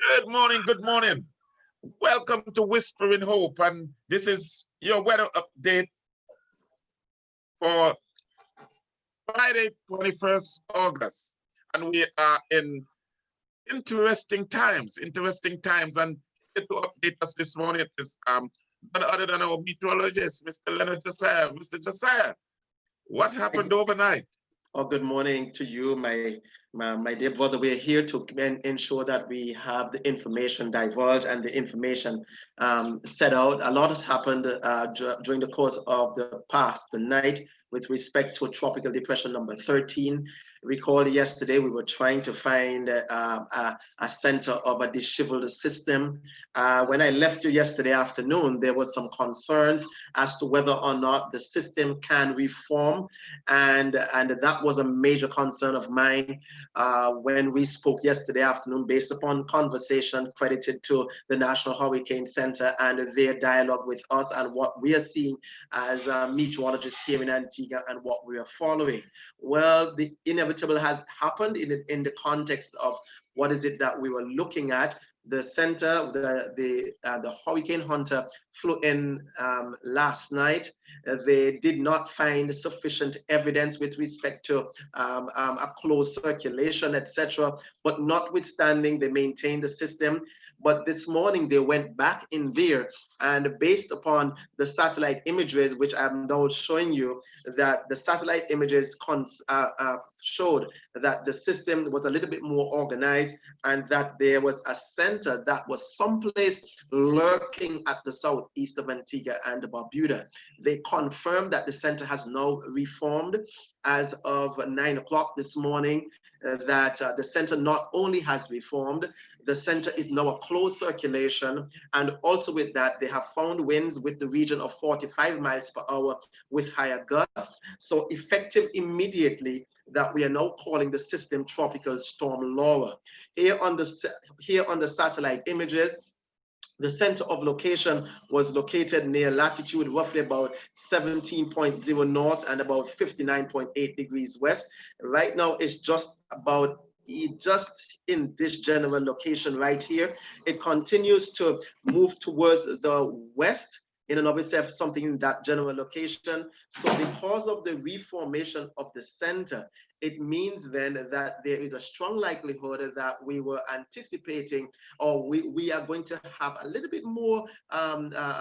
Good morning, good morning. Welcome to Whispering Hope, and this is your weather update for Friday, 21st August. And we are in interesting times, and here to update us this morning is none other than our meteorologist, Mr. Lenard Josiah. Mr. Josiah, what happened overnight? Oh, good morning to you, my dear brother. We're here to ensure that we have the information divulged and the information set out. A lot has happened during the course of the night with respect to tropical depression number 13. Recall yesterday we were trying to find a center of a disheveled system. When I left you yesterday afternoon, there was some concerns as to whether or not the system can reform, and that was a major concern of mine when we spoke yesterday afternoon, based upon conversation credited to the National Hurricane Center and their dialogue with us and what we are seeing as meteorologists here in Antigua and what we are following. Well, the inevitable has happened in the context of what is it that we were looking at. The center, the Hurricane Hunter flew in last night. They did not find sufficient evidence with respect to a closed circulation, etc. But notwithstanding, they maintained the system. But this morning they went back in there, and based upon the satellite images, which I'm now showing you, that the satellite images showed that the system was a little bit more organized, and that there was a center that was someplace lurking at the southeast of Antigua and Barbuda. They confirmed that the center has now reformed as of 9 o'clock this morning, that the center not only has reformed, the center is now a closed circulation, and also with that, they have found winds with the region of 45 miles per hour with higher gusts. So effective immediately, that we are now calling the system Tropical Storm Laura. Here on the satellite images, the center of location was located near latitude roughly about 17.0 north and about 59.8 degrees west. Right now, it's just in this general location right here. It continues to move towards the west in and of itself, something in that general location. So because of the reformation of the center, it means then that there is a strong likelihood that we were anticipating, or we are going to have a little bit more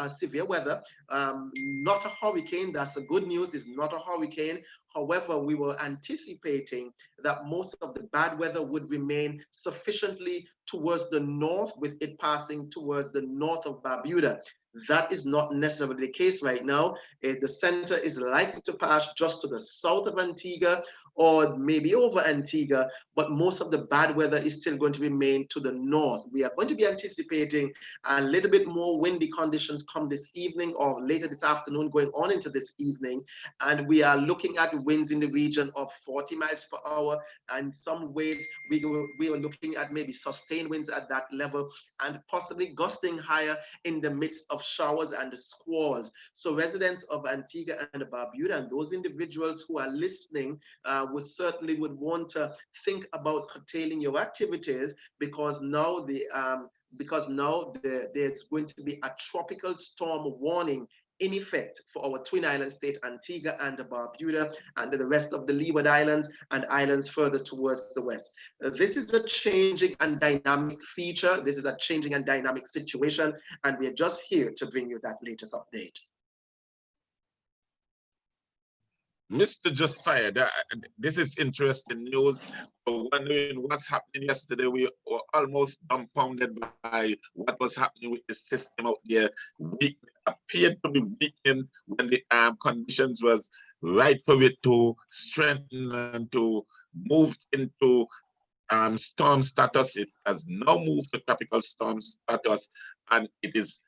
severe weather. Not a hurricane, that's the good news, it's not a hurricane. However, we were anticipating that most of the bad weather would remain sufficiently towards the north, with it passing towards the north of Barbuda. That is not necessarily the case right now. The center is likely to pass just to the south of Antigua or maybe over Antigua, but most of the bad weather is still going to remain to the north. We are going to be anticipating a little bit more windy conditions come this evening or later this afternoon, going on into this evening. And we are looking at winds in the region of 40 miles per hour. And some ways we are looking at maybe sustained winds at that level, and possibly gusting higher in the midst of showers and squalls. So residents of Antigua and Barbuda, and those individuals who are listening, would want to think about curtailing your activities, because now there's going to be a tropical storm warning in effect for our twin island state Antigua and Barbuda and the rest of the Leeward Islands and islands further towards the west. This is a changing and dynamic feature. This is a changing and dynamic situation, and we're just here to bring you that latest update. Mr. Josiah, this is interesting news. Wondering what's happening yesterday. We were almost dumbfounded by what was happening with the system out there. We appeared to be weakening when the conditions was right for it to strengthen and to move into storm status. It has now moved to tropical storm status, and it's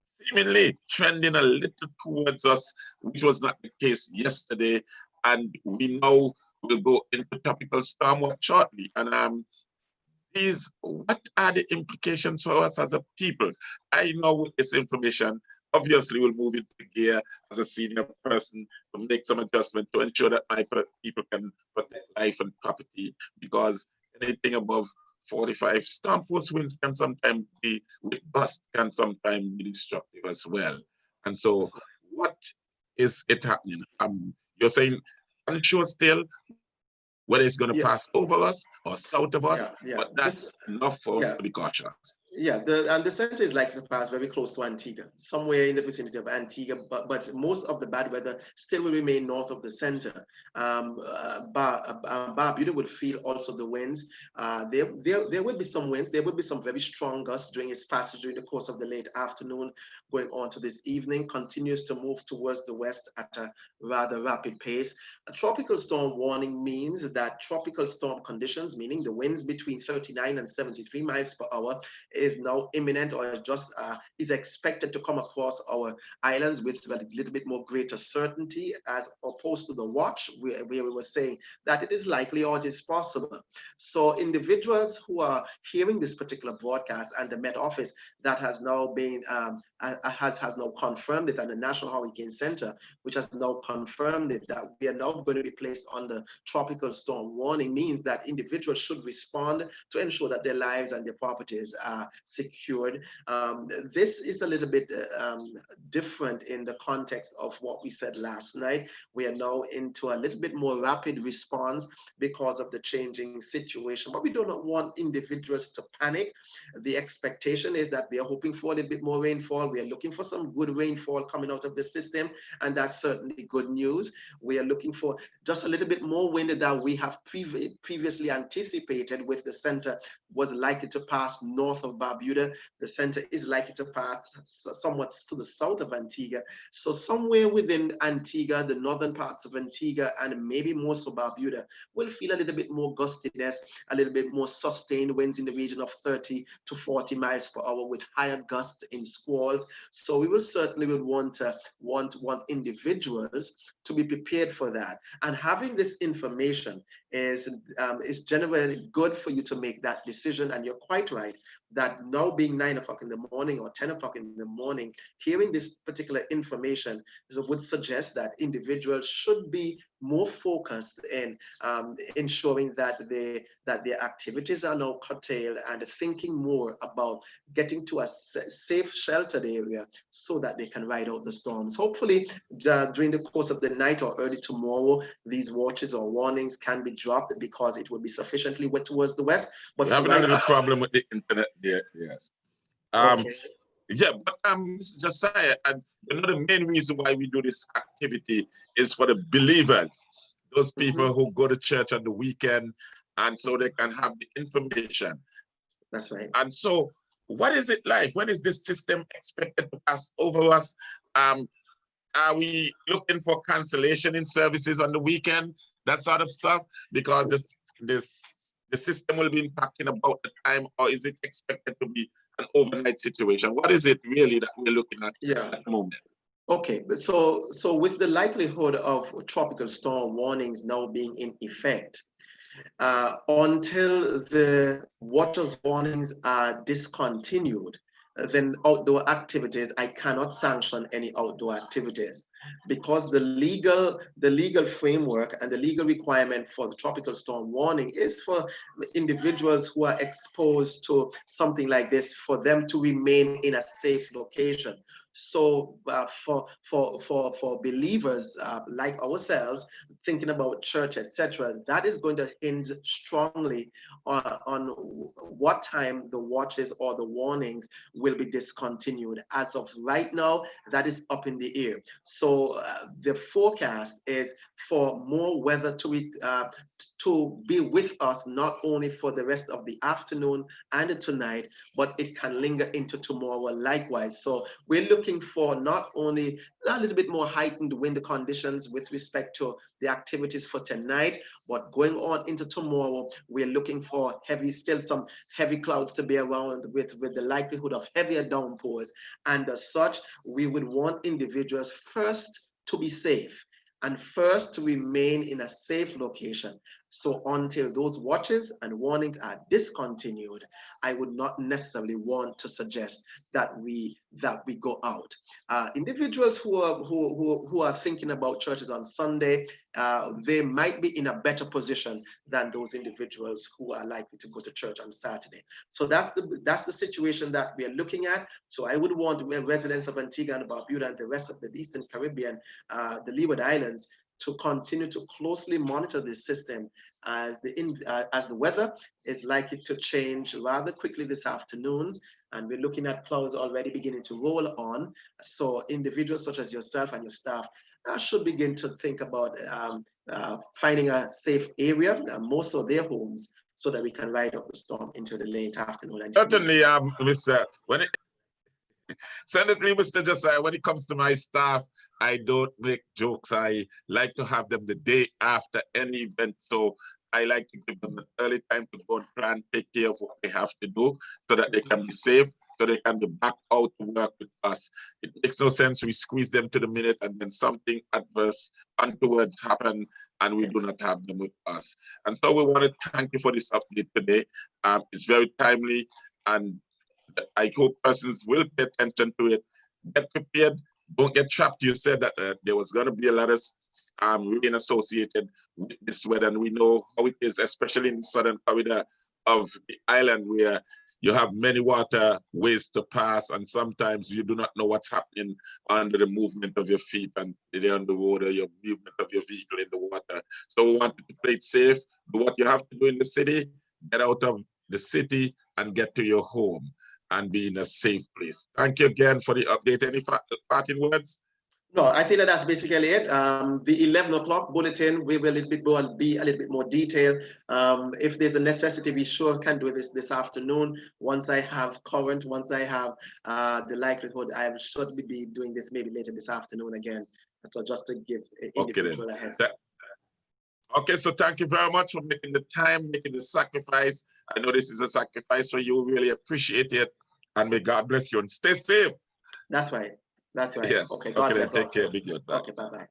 seemingly trending a little towards us, which was not the case yesterday. And we now will go into tropical storm watch shortly. And what are the implications for us as a people? I know with this information, obviously we'll move into gear as a senior person to make some adjustment to ensure that my people can protect life and property, because anything above 45. Storm force winds can sometimes be, with gust can sometimes be destructive as well. And so what is it happening? You're saying unsure still whether it's going to Yeah, pass over us or south of us, yeah. but that's enough for us Yeah, to be cautious. yeah, the center is likely to pass very close to Antigua, somewhere in the vicinity of Antigua, but most of the bad weather still will remain north of the center. Barbuda would feel also the winds. There would be some winds. There would be some very strong gusts during its passage during the course of the late afternoon, going on to this evening. Continues to move towards the west at a rather rapid pace. A tropical storm warning means that tropical storm conditions, meaning the winds between 39 and 73 miles per hour, is now imminent or just is expected to come across our islands with a little bit more greater certainty, as opposed to the watch where we were saying that it is likely or it is possible. So individuals who are hearing this particular broadcast, and the Met Office that has now been has now confirmed it, and the National Hurricane Center, which has now confirmed it, that we are now going to be placed under tropical storm warning, means that individuals should respond to ensure that their lives and their properties are secured. This is a little bit different in the context of what we said last night. We are now into a little bit more rapid response because of the changing situation, but we do not want individuals to panic. The expectation is that we are hoping for a little bit more rainfall. We are looking for some good rainfall coming out of the system, and that's certainly good news. We are looking for just a little bit more wind that we have previously anticipated, with the center was likely to pass north of Barbuda. The center is likely to pass somewhat to the south of Antigua. So somewhere within Antigua, the northern parts of Antigua, and maybe more so Barbuda, will feel a little bit more gustiness, a little bit more sustained winds in the region of 30 to 40 miles per hour, with higher gusts in squalls. So we will certainly would want individuals to be prepared for that. And having this information is generally good for you to make that decision. And you're quite right that now being 9 o'clock in the morning or 10 o'clock in the morning, hearing this particular information would suggest that individuals should be more focused in ensuring that their activities are now curtailed, and thinking more about getting to a safe, sheltered area so that they can ride out the storms. Hopefully, during the course of the night or early tomorrow, these watches or warnings can be dropped because it will be sufficiently wet towards the west. But We're having a little problem with the internet there, yes. okay. Yeah, but Mr. Josiah, and the main reason why we do this activity is for the believers, those people who go to church on the weekend, and so they can have the information. That's right. And so, what is it like? When is this system expected to pass over us? Are we looking for cancellation in services on the weekend, that sort of stuff? Because the system will be impacting about the time, or is it expected to be an overnight situation? What is it really that we're looking at at the moment? Okay, so with the likelihood of tropical storm warnings now being in effect, until the waters warnings are discontinued, then outdoor activities, I cannot sanction any outdoor activities, because the legal framework and the legal requirement for the tropical storm warning is for individuals who are exposed to something like this, for them to remain in a safe location. So for believers like ourselves, thinking about church, etc., that is going to hinge strongly on what time the watches or the warnings will be discontinued. As of right now, that is up in the air. So the forecast is for more weather to be with us, not only for the rest of the afternoon and tonight, but it can linger into tomorrow likewise. So we're looking for not only a little bit more heightened wind conditions with respect to the activities for tonight, but going on into tomorrow, we're looking for still some heavy clouds to be around, with the likelihood of heavier downpours. And as such, we would want individuals first to be safe, and first to remain in a safe location. So until those watches and warnings are discontinued, I would not necessarily want to suggest that we go out. Individuals who are thinking about churches on Sunday, they might be in a better position than those individuals who are likely to go to church on Saturday. So that's the situation that we are looking at. So I would want residents of Antigua and Barbuda and the rest of the Eastern Caribbean, the Leeward Islands, to continue to closely monitor this system as the weather is likely to change rather quickly this afternoon. And we're looking at clouds already beginning to roll on. So individuals such as yourself and your staff should begin to think about finding a safe area, more so their homes, so that we can ride up the storm into the late afternoon. And certainly, Mr. Certainly, Mr. Josiah, when it comes to my staff, I don't make jokes. I like to have them the day after any event. So I like to give them an early time to go and plan, take care of what they have to do so that they can be safe, so they can be back out to work with us. It makes no sense we squeeze them to the minute and then something adverse untoward happen and we do not have them with us. And so we want to thank you for this update today. It's very timely, and I hope persons will pay attention to it. Get prepared. Don't get trapped. You said that there was going to be a lot of rain associated with this weather, and we know how it is, especially in the southern corridor of the island, where you have many waterways to pass, and sometimes you do not know what's happening under the movement of your feet and on the road, or your movement of your vehicle in the water. So we want to play it safe. Do what you have to do in the city. Get out of the city and get to your home and be in a safe place. Thank you again for the update. Any parting words? No, I think that's basically it. The 11 o'clock bulletin, we will be a little bit more detailed. If there's a necessity, we sure can do this afternoon. Once I have once I have the likelihood, I will certainly be doing this maybe later this afternoon again. So just to give individual a heads up. Okay, so thank you very much for making the time, making the sacrifice. I know this is a sacrifice for you. Really appreciate it. And may God bless you and stay safe. That's right. That's right. Yes. Okay, God bless. Take care. Be good. Bye. Okay, bye-bye.